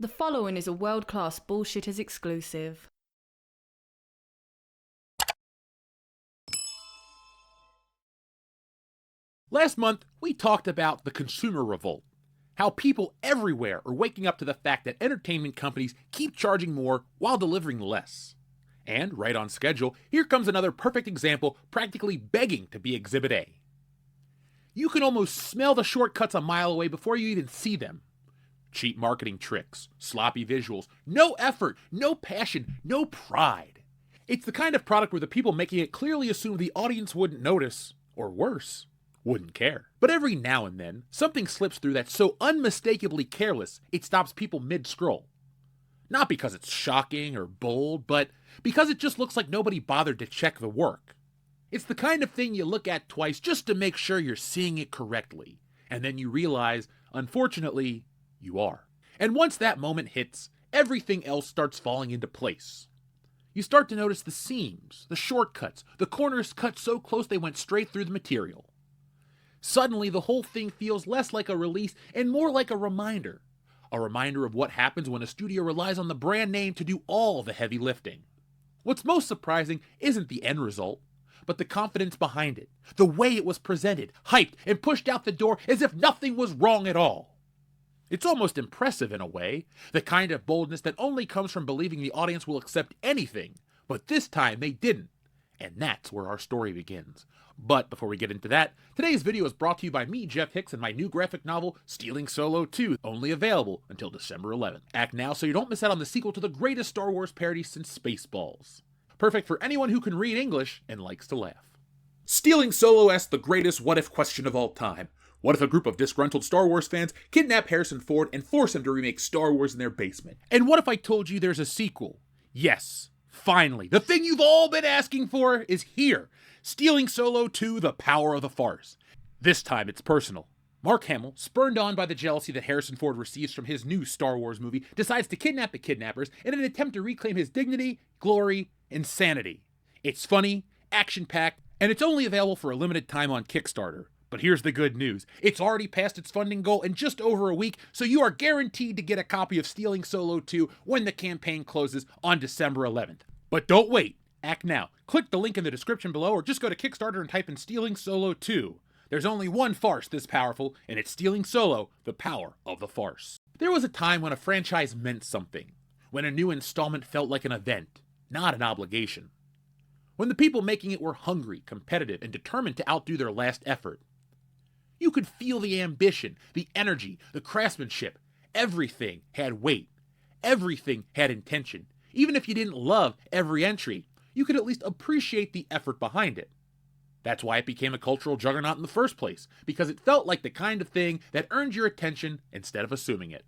The following is a world-class Bullshitters exclusive. Last month, we talked about the consumer revolt. How people everywhere are waking up to the fact that entertainment companies keep charging more while delivering less. And, right on schedule, here comes another perfect example practically begging to be Exhibit A. You can almost smell the shortcuts a mile away before you even see them. Cheap marketing tricks, sloppy visuals, no effort, no passion, no pride. It's the kind of product where the people making it clearly assume the audience wouldn't notice, or worse, wouldn't care. But every now and then, something slips through that's so unmistakably careless it stops people mid-scroll. Not because it's shocking or bold, but because it just looks like nobody bothered to check the work. It's the kind of thing you look at twice just to make sure you're seeing it correctly, and then you realize, unfortunately, you are. And once that moment hits, everything else starts falling into place. You start to notice the seams, the shortcuts, the corners cut so close they went straight through the material. Suddenly, the whole thing feels less like a release and more like a reminder. A reminder of what happens when a studio relies on the brand name to do all the heavy lifting. What's most surprising isn't the end result, but the confidence behind it, the way it was presented, hyped, and pushed out the door as if nothing was wrong at all. It's almost impressive in a way, the kind of boldness that only comes from believing the audience will accept anything, but this time they didn't. And that's where our story begins. But before we get into that, today's video is brought to you by me, Jeff Hicks, and my new graphic novel, Stealing Solo 2, only available until December 11th. Act now so you don't miss out on the sequel to the greatest Star Wars parody since Spaceballs. Perfect for anyone who can read English and likes to laugh. Stealing Solo asks the greatest what-if question of all time. What if a group of disgruntled Star Wars fans kidnap Harrison Ford and force him to remake Star Wars in their basement? And what if I told you there's a sequel? Yes, finally, the thing you've all been asking for is here. Stealing Solo 2, The Power of the Farce. This time it's personal. Mark Hamill, spurned on by the jealousy that Harrison Ford receives from his new Star Wars movie, decides to kidnap the kidnappers in an attempt to reclaim his dignity, glory, and sanity. It's funny, action-packed, and it's only available for a limited time on Kickstarter. But here's the good news. It's already passed its funding goal in just over a week, so you are guaranteed to get a copy of Stealing Solo 2 when the campaign closes on December 11th. But don't wait. Act now. Click the link in the description below or just go to Kickstarter and type in Stealing Solo 2. There's only one farce this powerful, and it's Stealing Solo, The Power of the Farce. There was a time when a franchise meant something, when a new installment felt like an event, not an obligation. When the people making it were hungry, competitive, and determined to outdo their last effort. You could feel the ambition, the energy, the craftsmanship. Everything had weight. Everything had intention. Even if you didn't love every entry, you could at least appreciate the effort behind it. That's why it became a cultural juggernaut in the first place, because it felt like the kind of thing that earned your attention instead of assuming it.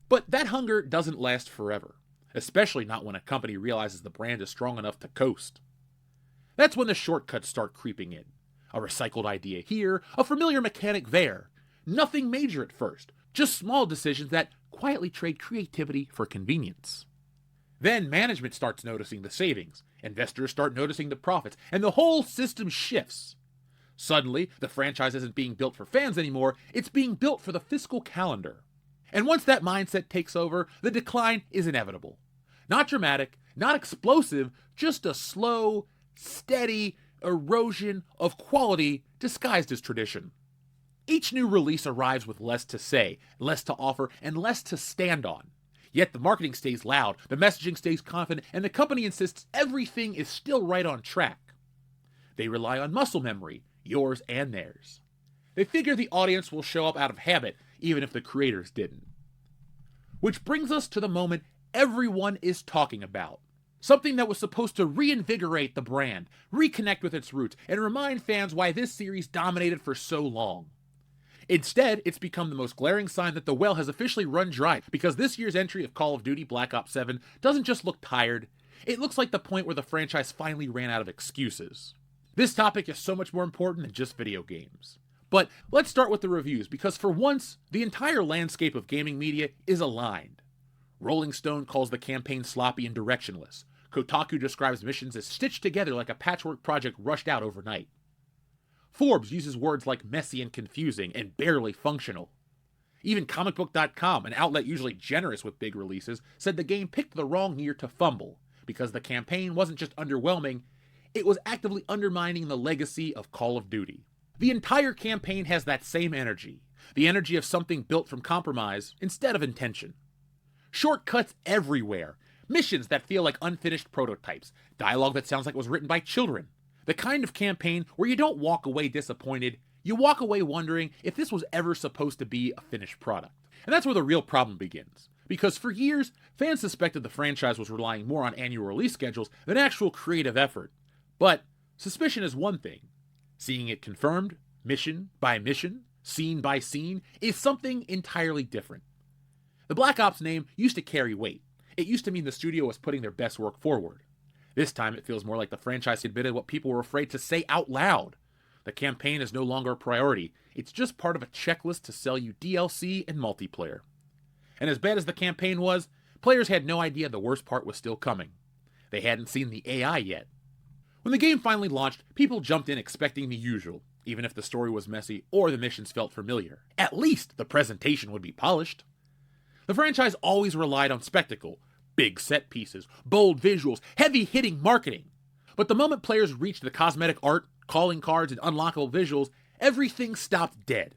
But that hunger doesn't last forever, especially not when a company realizes the brand is strong enough to coast. That's when the shortcuts start creeping in. A recycled idea here, a familiar mechanic there. Nothing major at first, just small decisions that quietly trade creativity for convenience. Then management starts noticing the savings, investors start noticing the profits, and the whole system shifts. Suddenly, the franchise isn't being built for fans anymore, it's being built for the fiscal calendar. And once that mindset takes over, the decline is inevitable. Not dramatic, not explosive, just a slow, steady erosion of quality disguised as tradition. Each new release arrives with less to say, less to offer, and less to stand on. Yet the marketing stays loud, the messaging stays confident, and the company insists everything is still right on track. They rely on muscle memory, yours and theirs. They figure the audience will show up out of habit, even if the creators didn't. Which brings us to the moment everyone is talking about. Something that was supposed to reinvigorate the brand, reconnect with its roots, and remind fans why this series dominated for so long. Instead, it's become the most glaring sign that the well has officially run dry, because this year's entry of Call of Duty Black Ops 7 doesn't just look tired, it looks like the point where the franchise finally ran out of excuses. This topic is so much more important than just video games. But let's start with the reviews, because for once, the entire landscape of gaming media is aligned. Rolling Stone calls the campaign sloppy and directionless. Kotaku describes missions as stitched together like a patchwork project rushed out overnight. Forbes uses words like messy and confusing and barely functional. Even comicbook.com, an outlet usually generous with big releases, said the game picked the wrong year to fumble, because the campaign wasn't just underwhelming, it was actively undermining the legacy of Call of Duty. The entire campaign has that same energy, the energy of something built from compromise instead of intention. Shortcuts everywhere, missions that feel like unfinished prototypes, dialogue that sounds like it was written by children. The kind of campaign where you don't walk away disappointed, you walk away wondering if this was ever supposed to be a finished product. And that's where the real problem begins. Because for years, fans suspected the franchise was relying more on annual release schedules than actual creative effort. But suspicion is one thing. Seeing it confirmed, mission by mission, scene by scene, is something entirely different. The Black Ops name used to carry weight. It used to mean the studio was putting their best work forward. This time it feels more like the franchise admitted what people were afraid to say out loud. The campaign is no longer a priority. It's just part of a checklist to sell you DLC and multiplayer. And as bad as the campaign was, players had no idea the worst part was still coming. They hadn't seen the AI yet. When the game finally launched, people jumped in expecting the usual, even if the story was messy or the missions felt familiar. At least the presentation would be polished. The franchise always relied on spectacle, big set pieces, bold visuals, heavy-hitting marketing. But the moment players reached the cosmetic art, calling cards, and unlockable visuals, everything stopped dead.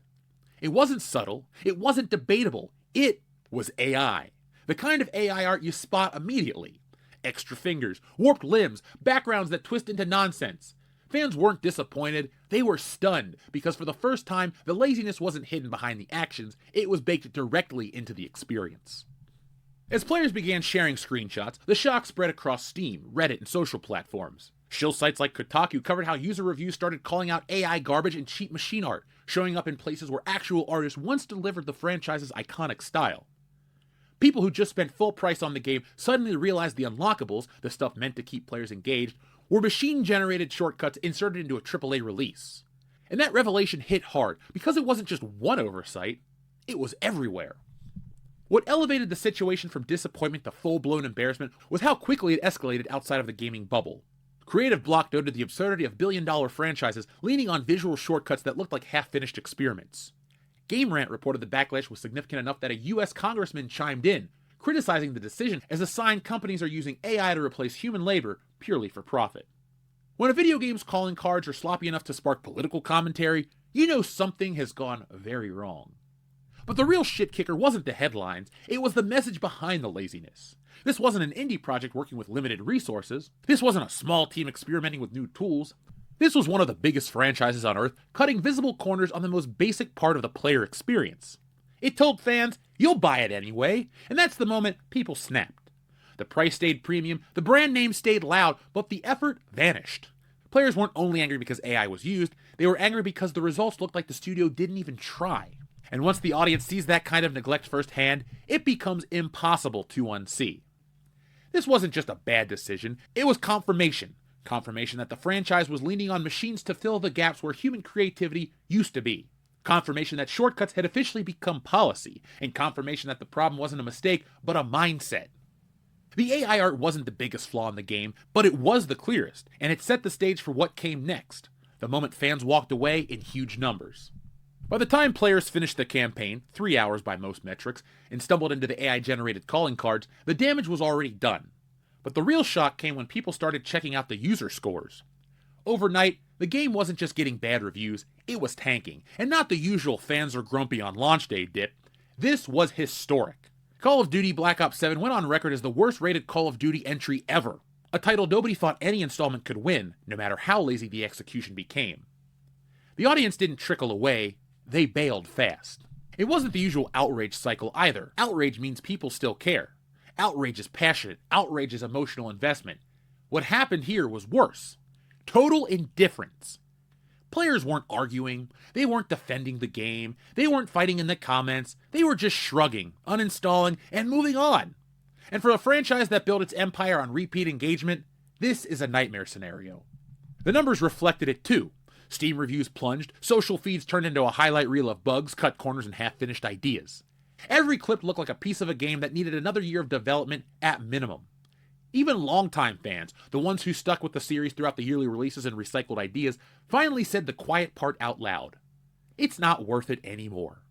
It wasn't subtle, it wasn't debatable, it was AI. The kind of AI art you spot immediately. Extra fingers, warped limbs, backgrounds that twist into nonsense. Fans weren't disappointed, they were stunned, because for the first time, the laziness wasn't hidden behind the actions, it was baked directly into the experience. As players began sharing screenshots, the shock spread across Steam, Reddit, and social platforms. Shill sites like Kotaku covered how user reviews started calling out AI garbage and cheap machine art, showing up in places where actual artists once delivered the franchise's iconic style. People who just spent full price on the game suddenly realized the unlockables, the stuff meant to keep players engaged, were machine-generated shortcuts inserted into a AAA release. And that revelation hit hard, because it wasn't just one oversight, it was everywhere. What elevated the situation from disappointment to full-blown embarrassment was how quickly it escalated outside of the gaming bubble. Creative Block noted the absurdity of billion-dollar franchises leaning on visual shortcuts that looked like half-finished experiments. Game Rant reported the backlash was significant enough that a US congressman chimed in, criticizing the decision as a sign companies are using AI to replace human labor purely for profit. When a video game's calling cards are sloppy enough to spark political commentary, you know something has gone very wrong. But the real shit kicker wasn't the headlines, it was the message behind the laziness. This wasn't an indie project working with limited resources. This wasn't a small team experimenting with new tools. This was one of the biggest franchises on Earth, cutting visible corners on the most basic part of the player experience. It told fans, you'll buy it anyway, and that's the moment people snapped. The price stayed premium, the brand name stayed loud, but the effort vanished. Players weren't only angry because AI was used, they were angry because the results looked like the studio didn't even try. And once the audience sees that kind of neglect firsthand, it becomes impossible to unsee. This wasn't just a bad decision, it was confirmation. Confirmation that the franchise was leaning on machines to fill the gaps where human creativity used to be. Confirmation that shortcuts had officially become policy, and confirmation that the problem wasn't a mistake, but a mindset. The AI art wasn't the biggest flaw in the game, but it was the clearest, and it set the stage for what came next, the moment fans walked away in huge numbers. By the time players finished the campaign, 3 hours by most metrics, and stumbled into the AI-generated calling cards, the damage was already done. But the real shock came when people started checking out the user scores. Overnight, the game wasn't just getting bad reviews, it was tanking, and not the usual fans are grumpy on launch day dip. This was historic. Call of Duty Black Ops 7 went on record as the worst rated Call of Duty entry ever, a title nobody thought any installment could win, no matter how lazy the execution became. The audience didn't trickle away, they bailed fast. It wasn't the usual outrage cycle either. Outrage means people still care. Outrage is passionate, outrage is emotional investment. What happened here was worse. Total indifference. Players weren't arguing, they weren't defending the game, they weren't fighting in the comments, they were just shrugging, uninstalling, and moving on. And for a franchise that built its empire on repeat engagement, this is a nightmare scenario. The numbers reflected it too. Steam reviews plunged, social feeds turned into a highlight reel of bugs, cut corners, and half-finished ideas. Every clip looked like a piece of a game that needed another year of development at minimum. Even longtime fans, the ones who stuck with the series throughout the yearly releases and recycled ideas, finally said the quiet part out loud. It's not worth it anymore.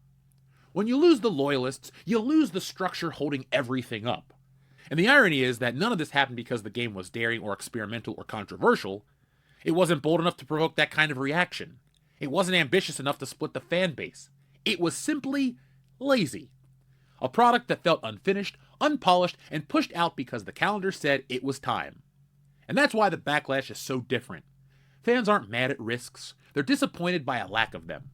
When you lose the loyalists, you lose the structure holding everything up. And the irony is that none of this happened because the game was daring or experimental or controversial. It wasn't bold enough to provoke that kind of reaction. It wasn't ambitious enough to split the fan base. It was simply lazy. A product that felt unfinished, unpolished, and pushed out because the calendar said it was time. And that's why the backlash is so different. Fans aren't mad at risks, they're disappointed by a lack of them.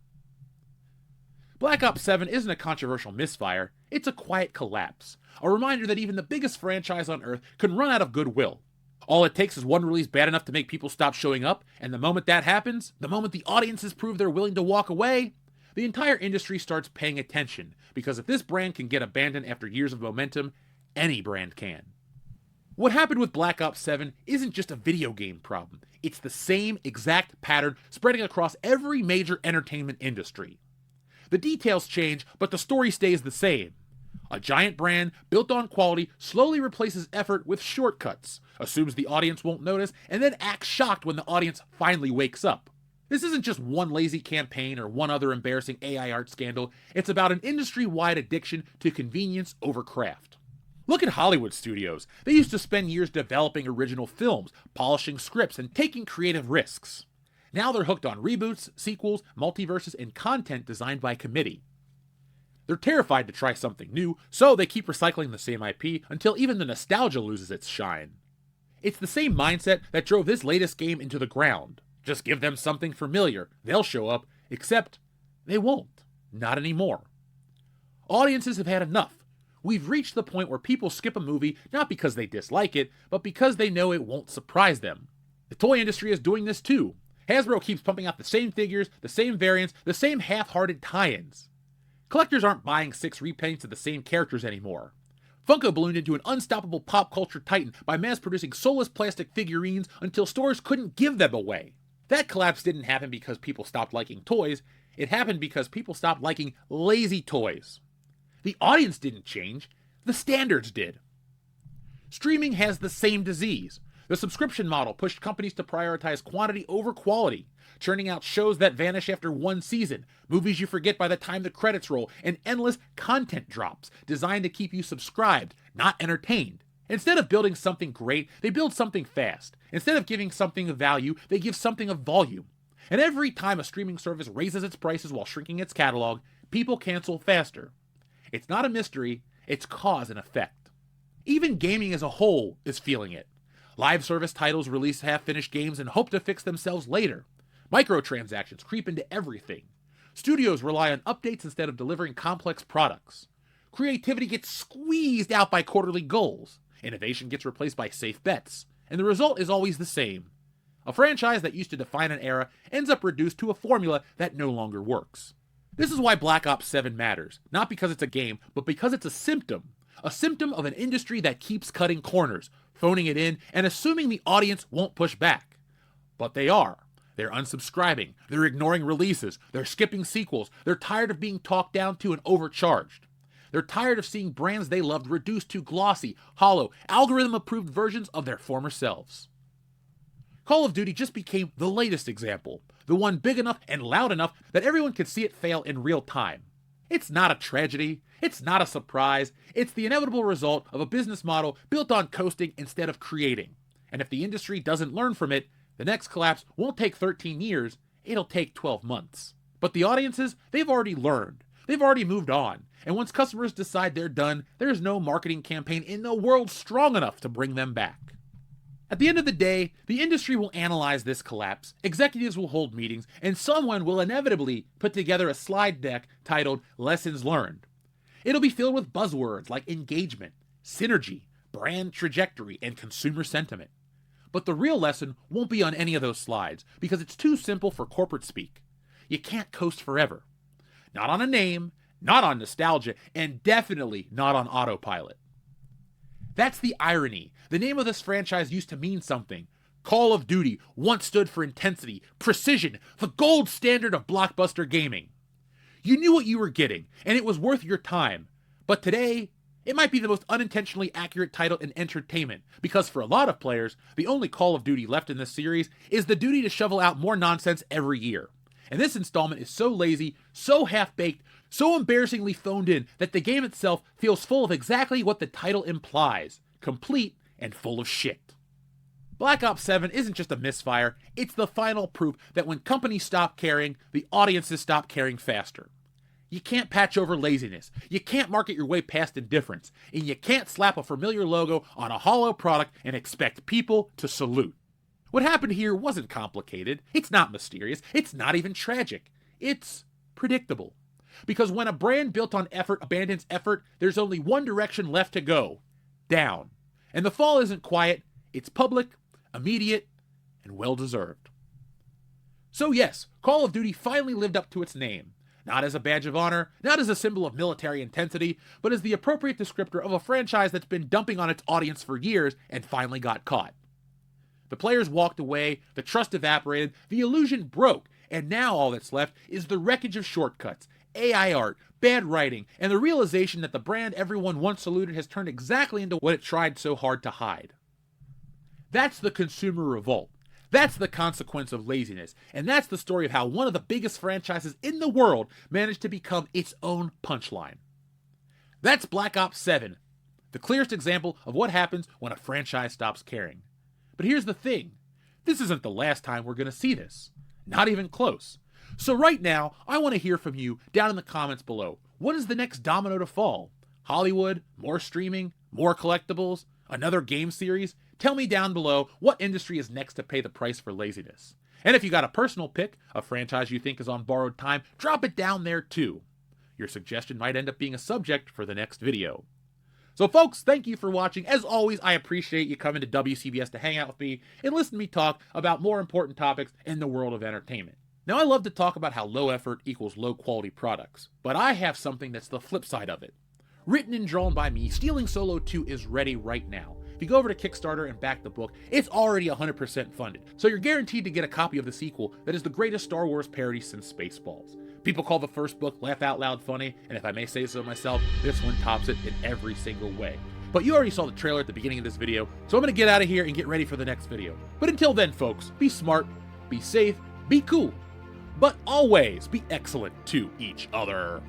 Black Ops 7 isn't a controversial misfire, it's a quiet collapse. A reminder that even the biggest franchise on Earth can run out of goodwill. All it takes is one release bad enough to make people stop showing up, and the moment that happens, the moment the audiences prove they're willing to walk away, the entire industry starts paying attention, because if this brand can get abandoned after years of momentum, any brand can. What happened with Black Ops 7 isn't just a video game problem, it's the same exact pattern spreading across every major entertainment industry. The details change, but the story stays the same. A giant brand, built on quality, slowly replaces effort with shortcuts, assumes the audience won't notice, and then acts shocked when the audience finally wakes up. This isn't just one lazy campaign or one other embarrassing AI art scandal, it's about an industry-wide addiction to convenience over craft. Look at Hollywood studios. They used to spend years developing original films, polishing scripts, and taking creative risks. Now they're hooked on reboots, sequels, multiverses, and content designed by committee. They're terrified to try something new, so they keep recycling the same IP until even the nostalgia loses its shine. It's the same mindset that drove this latest game into the ground. Just give them something familiar, they'll show up, except they won't. Not anymore. Audiences have had enough. We've reached the point where people skip a movie not because they dislike it, but because they know it won't surprise them. The toy industry is doing this too. Hasbro keeps pumping out the same figures, the same variants, the same half-hearted tie-ins. Collectors aren't buying 6 repaints of the same characters anymore. Funko ballooned into an unstoppable pop culture titan by mass-producing soulless plastic figurines until stores couldn't give them away. That collapse didn't happen because people stopped liking toys, it happened because people stopped liking lazy toys. The audience didn't change, the standards did. Streaming has the same disease. The subscription model pushed companies to prioritize quantity over quality, churning out shows that vanish after one season, movies you forget by the time the credits roll, and endless content drops designed to keep you subscribed, not entertained. Instead of building something great, they build something fast. Instead of giving something of value, they give something of volume. And every time a streaming service raises its prices while shrinking its catalog, people cancel faster. It's not a mystery, it's cause and effect. Even gaming as a whole is feeling it. Live service titles release half-finished games and hope to fix themselves later. Microtransactions creep into everything. Studios rely on updates instead of delivering complex products. Creativity gets squeezed out by quarterly goals. Innovation gets replaced by safe bets. And the result is always the same. A franchise that used to define an era ends up reduced to a formula that no longer works. This is why Black Ops 7 matters, not because it's a game, but because it's a symptom of an industry that keeps cutting corners, phoning it in, and assuming the audience won't push back. But they are. They're unsubscribing, they're ignoring releases, they're skipping sequels, they're tired of being talked down to and overcharged. They're tired of seeing brands they loved reduced to glossy, hollow, algorithm-approved versions of their former selves. Call of Duty just became the latest example, the one big enough and loud enough that everyone could see it fail in real time. It's not a tragedy, it's not a surprise, it's the inevitable result of a business model built on coasting instead of creating. And if the industry doesn't learn from it, the next collapse won't take 13 years, it'll take 12 months. But the audiences, they've already learned, they've already moved on, and once customers decide they're done, there's no marketing campaign in the world strong enough to bring them back. At the end of the day, the industry will analyze this collapse, executives will hold meetings, and someone will inevitably put together a slide deck titled Lessons Learned. It'll be filled with buzzwords like engagement, synergy, brand trajectory, and consumer sentiment. But the real lesson won't be on any of those slides, because it's too simple for corporate speak. You can't coast forever. Not on a name, not on nostalgia, and definitely not on autopilot. That's the irony. The name of this franchise used to mean something. Call of Duty once stood for intensity, precision, the gold standard of blockbuster gaming. You knew what you were getting, and it was worth your time. But today, it might be the most unintentionally accurate title in entertainment, because for a lot of players, the only Call of Duty left in this series is the duty to shovel out more nonsense every year. And this installment is so lazy, so half-baked, So embarrassingly phoned in that the game itself feels full of exactly what the title implies, complete and full of shit. Black Ops 7 isn't just a misfire, it's the final proof that when companies stop caring, the audiences stop caring faster. You can't patch over laziness, you can't market your way past indifference, and you can't slap a familiar logo on a hollow product and expect people to salute. What happened here wasn't complicated, it's not mysterious, it's not even tragic. It's predictable. Because when a brand built on effort abandons effort, there's only one direction left to go: down. And the fall isn't quiet, it's public, immediate, and well-deserved. So yes, Call of Duty finally lived up to its name. Not as a badge of honor, not as a symbol of military intensity, but as the appropriate descriptor of a franchise that's been dumping on its audience for years and finally got caught. The players walked away, the trust evaporated, the illusion broke, and now all that's left is the wreckage of shortcuts, AI art, bad writing, and the realization that the brand everyone once saluted has turned exactly into what it tried so hard to hide. That's the consumer revolt. That's the consequence of laziness, and that's the story of how one of the biggest franchises in the world managed to become its own punchline. That's Black Ops 7, the clearest example of what happens when a franchise stops caring. But here's the thing, this isn't the last time we're going to see this. Not even close. So right now, I want to hear from you down in the comments below. What is the next domino to fall? Hollywood? More streaming? More collectibles? Another game series? Tell me down below what industry is next to pay the price for laziness. And if you got a personal pick, a franchise you think is on borrowed time, drop it down there too. Your suggestion might end up being a subject for the next video. So folks, thank you for watching. As always, I appreciate you coming to WCBS to hang out with me and listen to me talk about more important topics in the world of entertainment. Now, I love to talk about how low effort equals low quality products, but I have something that's the flip side of it. Written and drawn by me, Stealing Solo 2 is ready right now. If you go over to Kickstarter and back the book, it's already 100% funded, so you're guaranteed to get a copy of the sequel that is the greatest Star Wars parody since Spaceballs. People call the first book laugh out loud funny, and if I may say so myself, this one tops it in every single way. But you already saw the trailer at the beginning of this video, so I'm going to get out of here and get ready for the next video. But until then, folks, be smart, be safe, be cool, but always be excellent to each other.